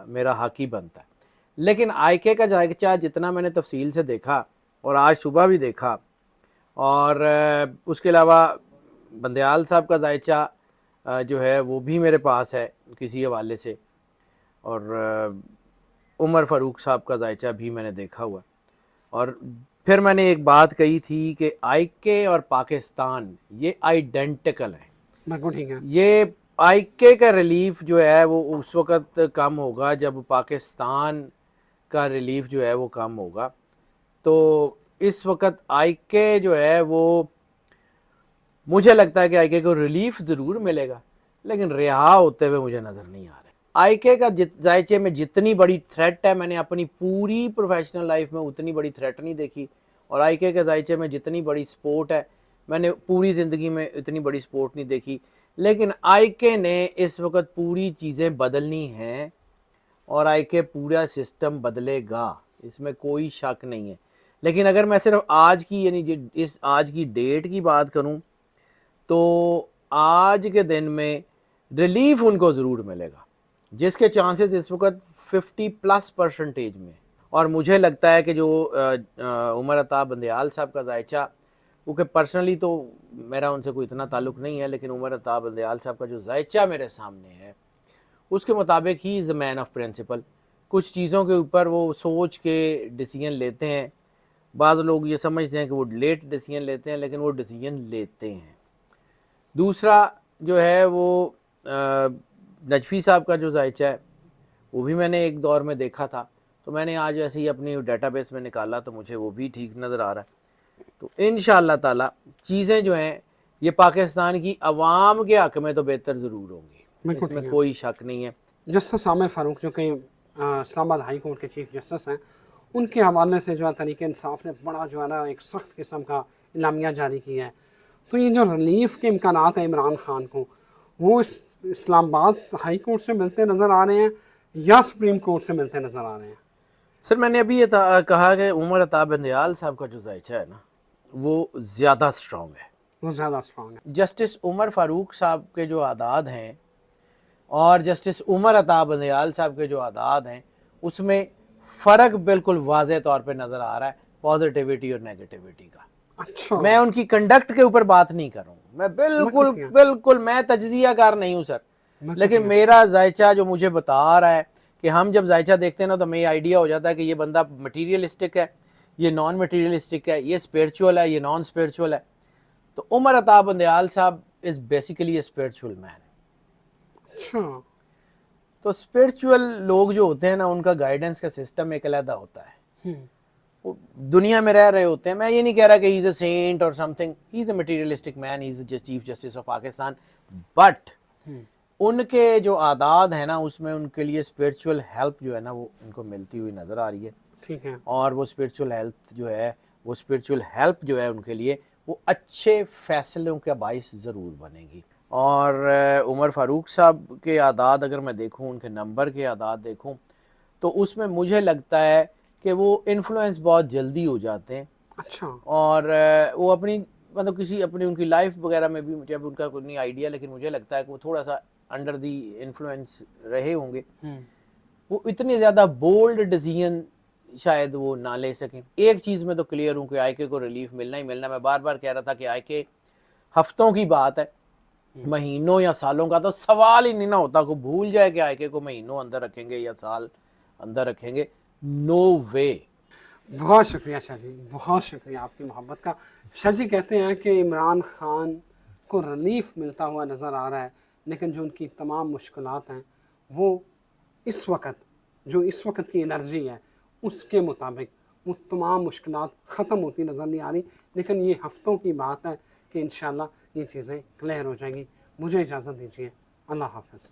میرا حق ہی بنتا ہے. لیکن آئی کے کا ذائچہ جتنا میں نے تفصیل سے دیکھا اور آج صبح بھی دیکھا، اور اس کے علاوہ بندیال صاحب کا ذائچہ جو ہے وہ بھی میرے پاس ہے کسی حوالے سے، اور عمر فاروق صاحب کا ذائچہ بھی میں نے دیکھا ہوا. اور پھر میں نے ایک بات کہی تھی کہ آئی کے اور پاکستان یہ آئیڈینٹیکل ہیں. بالکل ٹھیک ہے. یہ آئی کے کا ریلیف جو ہے وہ اس وقت کم ہوگا جب پاکستان کا ریلیف جو ہے وہ کم ہوگا. تو اس وقت آئی کے جو ہے وہ مجھے لگتا ہے کہ آئی کے کو ریلیف ضرور ملے گا، لیکن رہا ہوتے ہوئے مجھے نظر نہیں آ رہا. آئی کے کا ذائچے میں جتنی بڑی تھریٹ ہے، میں نے اپنی پوری پروفیشنل لائف میں اتنی بڑی تھریٹ نہیں دیکھی، اور آئی کے ذائچے میں جتنی بڑی سپورٹ ہے میں نے پوری زندگی میں اتنی بڑی سپورٹ نہیں دیکھی. لیکن آئی کے نے اس وقت پوری چیزیں بدلنی ہیں، اور آئی کے پورا سسٹم بدلے گا، اس میں کوئی شک نہیں ہے. لیکن اگر میں صرف آج کی یعنی اس آج کی ڈیٹ کی بات کروں تو آج کے دن میں ریلیف ان کو ضرور ملے گا، جس کے چانسز اس وقت 50+ میں. اور مجھے لگتا ہے کہ جو عمر عطا بندیال صاحب کا ذائچہ، کیونکہ پرسنلی تو میرا ان سے کوئی اتنا تعلق نہیں ہے، لیکن عمر عطا بندیال صاحب کا جو ذائچہ میرے سامنے ہے اس کے مطابق ہی is a main of principle. کچھ چیزوں کے اوپر وہ سوچ کے ڈیسیجن لیتے ہیں. بعض لوگ یہ سمجھتے ہیں کہ وہ لیٹ ڈیسیجن لیتے ہیں، لیکن وہ ڈیسیجن لیتے ہیں. دوسرا جو ہے وہ نجفی صاحب کا جو ذائچہ ہے وہ بھی میں نے ایک دور میں دیکھا تھا، تو میں نے آج ایسے ہی اپنی ڈیٹا بیس میں نکالا تو مجھے وہ بھی ٹھیک نظر آ رہا ہے. تو انشاءاللہ تعالی چیزیں جو ہیں یہ پاکستان کی عوام کے حق میں تو بہتر ضرور ہوں گی، اس میں کوئی شک نہیں ہے. جسٹس عامر فاروق جو کہ اسلام آباد ہائی کورٹ کے چیف جسٹس ہیں، ان کے حوالے سے جو ہے تحریک انصاف نے بڑا جو ہے نا ایک سخت قسم کا اعلامیہ جاری کیا ہے. تو یہ جو ریلیف کے امکانات ہیں عمران خان کو، وہ اسلام آباد ہائی کورٹ سے ملتے نظر آ رہے ہیں یا سپریم کورٹ سے ملتے نظر آ رہے ہیں؟ سر میں نے ابھی یہ کہا کہ عمر عطا بندیال صاحب کا جو ذائچہ ہے نا وہ زیادہ سٹرونگ ہے. وہ زیادہ اسٹرانگ ہے. جسٹس عمر فاروق صاحب کے جو اعداد ہیں اور جسٹس عمر عطا بندیال صاحب کے جو اعداد ہیں اس میں فرق بالکل واضح طور پہ نظر آ رہا ہے، پازیٹیوٹی اور نیگیٹیوٹی کا. اچھا، میں ان کی کنڈکٹ کے اوپر بات نہیں کر رہا ہوں، میں بالکل میں تجزیہ کار نہیں ہوں سر. لیکن میرا ذائچہ جو مجھے بتا رہا ہے کہ ہم جب ذائچہ دیکھتے ہیں نا تو ہمیں یہ آئیڈیا ہو جاتا ہے کہ یہ بندہ مٹیریلسٹک ہے، یہ نان مٹیریلسٹک ہے، یہ اسپرچول ہے، یہ نان اسپرچول ہے. تو عمر عطا بندیال صاحب از بیسیکلی اے اسپرچول مین. اچھا. تو اسپرچول لوگ جو ہوتے ہیں نا ان کا گائیڈنس کا سسٹم ایک علیحدہ ہوتا ہے، وہ دنیا میں رہ رہے ہوتے ہیں. میں یہ نہیں کہہ رہا کہ ہی is a saint or something, he is a materialistic man, he is a chief justice of Pakistan. But ان کے جو اعداد ہیں نا اس میں ان کے لیے اسپرچول ہیلپ جو ہے نا وہ ان کو ملتی ہوئی نظر آ رہی ہے. ٹھیک ہے. اور وہ اسپرچول ہیلپ جو ہے ان کے لیے وہ اچھے فیصلوں کا باعث ضرور بنے گی. اور عمر فاروق صاحب کے اعداد اگر میں دیکھوں، ان کے نمبر کے اعداد دیکھوں تو اس میں مجھے لگتا ہے کہ وہ انفلوئنس بہت جلدی ہو جاتے ہیں. اچھا. اور وہ اپنی مطلب کسی اپنی ان کی لائف وغیرہ میں بھی مجھے اب ان کا کوئی نہیں آئیڈیا، لیکن مجھے لگتا ہے کہ وہ تھوڑا سا انڈر دی انفلوئنس رہے ہوں گے. وہ اتنے زیادہ بولڈ ڈیسیژن شاید وہ نہ لے سکیں. ایک چیز میں تو کلیئر ہوں کہ آئی کے کو ریلیف ملنا ہی ملنا. میں بار بار کہہ رہا تھا کہ آئی کے ہفتوں کی بات ہے، مہینوں یا سالوں کا تو سوال ہی نہیں نہ ہوتا. کو بھول جائے کہ آئی کے کو مہینوں اندر رکھیں گے یا سال اندر رکھیں گے، نو وے. بہت شکریہ شاہ جی، بہت شکریہ آپ کی محبت کا. شاہ جی کہتے ہیں کہ عمران خان کو ریلیف ملتا ہوا نظر آ رہا ہے، لیکن جو ان کی تمام مشکلات ہیں وہ اس وقت کی انرجی ہے اس کے مطابق وہ تمام مشکلات ختم ہوتی نظر نہیں آ رہی. لیکن یہ ہفتوں کی بات ہے کہ انشاءاللہ یہ چیزیں کلیئر ہو جائیں گی. مجھے اجازت دیجیے. اللہ حافظ.